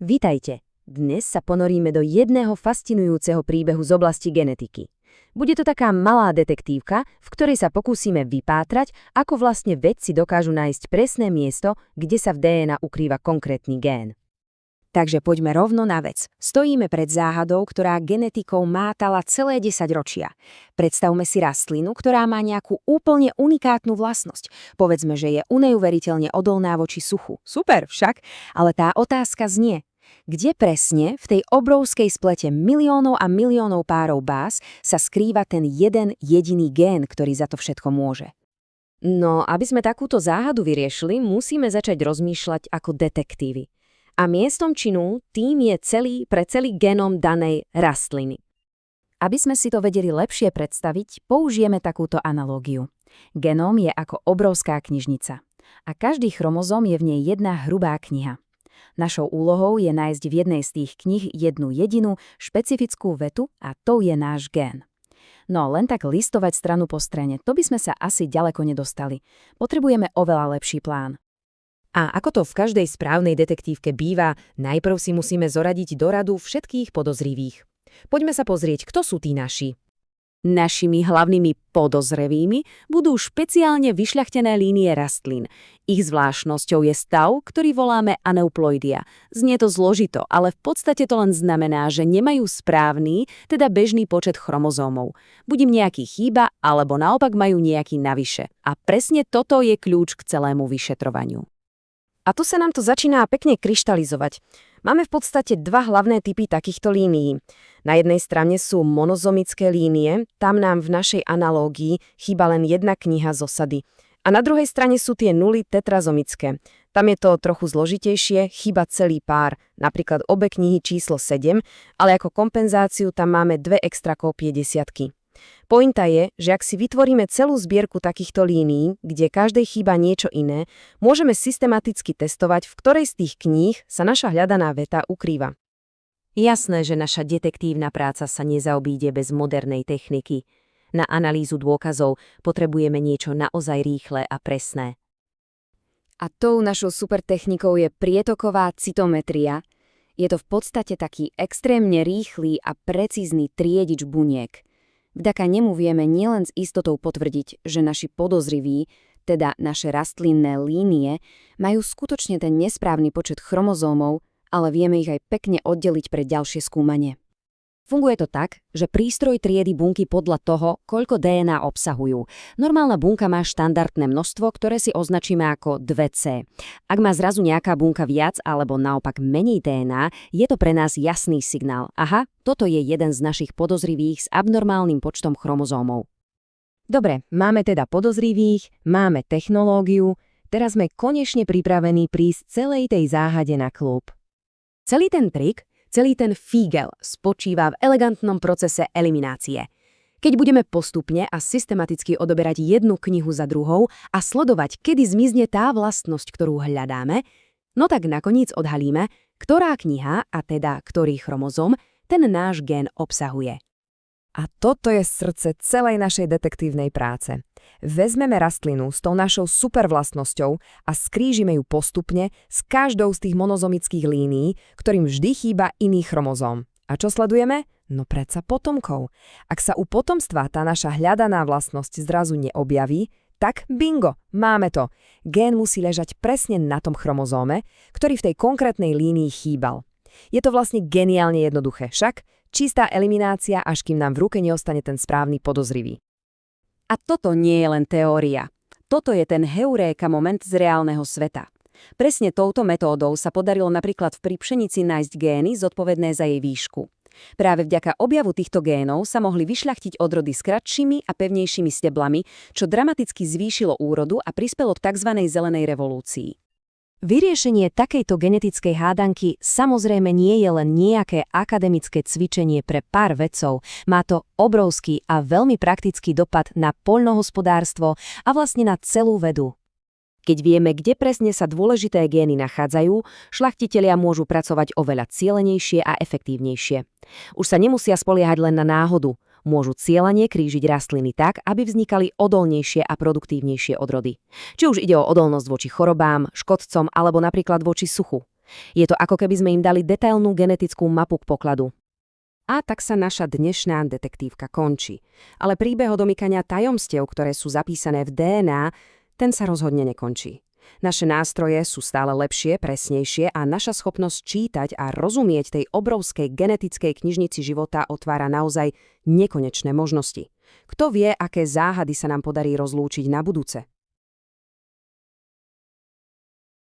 Vitajte! Dnes sa ponoríme do jedného fascinujúceho príbehu z oblasti genetiky. Bude to taká malá detektívka, v ktorej sa pokúsime vypátrať, ako vlastne vedci dokážu nájsť presné miesto, kde sa v DNA ukrýva konkrétny gén. Takže poďme rovno na vec. Stojíme pred záhadou, ktorá genetikou mátala celé 10 ročia. Predstavme si rastlinu, ktorá má nejakú úplne unikátnu vlastnosť. Povedzme, že je uneuveriteľne odolná voči suchu. Super však, ale tá otázka znie: kde presne v tej obrovskej splete miliónov a miliónov párov báz sa skrýva ten jeden jediný gén, ktorý za to všetko môže? No, aby sme takúto záhadu vyriešili, musíme začať rozmýšľať ako detektívy. A miestom činu tým je pre celý genóm danej rastliny. Aby sme si to vedeli lepšie predstaviť, použijeme takúto analógiu. Genóm je ako obrovská knižnica. A každý chromozóm je v nej jedna hrubá kniha. Našou úlohou je nájsť v jednej z tých kníh jednu jedinú, špecifickú vetu a to je náš gén. No len tak listovať stranu po strane, to by sme sa asi ďaleko nedostali. Potrebujeme oveľa lepší plán. A ako to v každej správnej detektívke býva, najprv si musíme zoradiť do radu všetkých podozrivých. Poďme sa pozrieť, kto sú tí naši. Našimi hlavnými podozrivými budú špeciálne vyšľachtené línie rastlín. Ich zvláštnosťou je stav, ktorý voláme aneuploidia. Znie to zložito, ale v podstate to len znamená, že nemajú správny, teda bežný počet chromozómov. Buď im nejaký chýba, alebo naopak majú nejaký navyše. A presne toto je kľúč k celému vyšetrovaniu. A tu sa nám to začína pekne kryštalizovať. Máme v podstate dva hlavné typy takýchto línií. Na jednej strane sú monozomické línie, tam nám v našej analógii chýba len jedna kniha z osady. A na druhej strane sú tie nuly tetrazomické. Tam je to trochu zložitejšie, chýba celý pár, napríklad obe knihy číslo 7, ale ako kompenzáciu tam máme dve extra kópie desiatky. Pointa je, že ak si vytvoríme celú zbierku takýchto línií, kde každej chýba niečo iné, môžeme systematicky testovať, v ktorej z tých kníh sa naša hľadaná veta ukrýva. Jasné, že naša detektívna práca sa nezaobíde bez modernej techniky. Na analýzu dôkazov potrebujeme niečo naozaj rýchle a presné. A tou našou supertechnikou je prietoková cytometria. Je to v podstate taký extrémne rýchly a precízny triedič buniek. Vďaka nemu vieme nielen s istotou potvrdiť, že naši podozriví, teda naše rastlinné línie, majú skutočne ten nesprávny počet chromozómov, ale vieme ich aj pekne oddeliť pre ďalšie skúmanie. Funguje to tak, že prístroj triedi bunky podľa toho, koľko DNA obsahujú. Normálna bunka má štandardné množstvo, ktoré si označíme ako 2C. Ak má zrazu nejaká bunka viac alebo naopak menej DNA, je to pre nás jasný signál. Aha, toto je jeden z našich podozrivých s abnormálnym počtom chromozómov. Dobre, máme teda podozrivých, máme technológiu, teraz sme konečne pripravení prísť celej tej záhade na kĺub. Celý ten fígel spočíva v elegantnom procese eliminácie. Keď budeme postupne a systematicky odoberať jednu knihu za druhou a sledovať, kedy zmizne tá vlastnosť, ktorú hľadáme, no tak nakoniec odhalíme, ktorá kniha, a teda ktorý chromozóm, ten náš gén obsahuje. A toto je srdce celej našej detektívnej práce. Vezmeme rastlinu s tou našou supervlastnosťou a skrížime ju postupne s každou z tých monozomických línií, ktorým vždy chýba iný chromozóm. A čo sledujeme? No predsa potomkov. Ak sa u potomstva tá naša hľadaná vlastnosť zrazu neobjaví, tak bingo, máme to. Gén musí ležať presne na tom chromozóme, ktorý v tej konkrétnej línii chýbal. Je to vlastne geniálne jednoduché, však čistá eliminácia, až kým nám v ruke neostane ten správny podozrivý. A toto nie je len teória. Toto je ten heuréka moment z reálneho sveta. Presne touto metódou sa podarilo napríklad pri pšenici nájsť gény zodpovedné za jej výšku. Práve vďaka objavu týchto génov sa mohli vyšľachtiť odrody s kratšími a pevnejšími steblami, čo dramaticky zvýšilo úrodu a prispelo k tzv. Zelenej revolúcii. Vyriešenie takejto genetickej hádanky samozrejme nie je len nejaké akademické cvičenie pre pár vedcov, má to obrovský a veľmi praktický dopad na poľnohospodárstvo a vlastne na celú vedu. Keď vieme, kde presne sa dôležité gény nachádzajú, šľachtitelia môžu pracovať oveľa cielenejšie a efektívnejšie. Už sa nemusia spoliehať len na náhodu. Môžu cielene krížiť rastliny tak, aby vznikali odolnejšie a produktívnejšie odrody. Či už ide o odolnosť voči chorobám, škodcom alebo napríklad voči suchu. Je to ako keby sme im dali detailnú genetickú mapu k pokladu. A tak sa naša dnešná detektívka končí. Ale príbeh odomykania tajomstiev, ktoré sú zapísané v DNA, ten sa rozhodne nekončí. Naše nástroje sú stále lepšie, presnejšie a naša schopnosť čítať a rozumieť tej obrovskej genetickej knižnici života otvára naozaj nekonečné možnosti. Kto vie, aké záhady sa nám podarí rozlúčiť na budúce?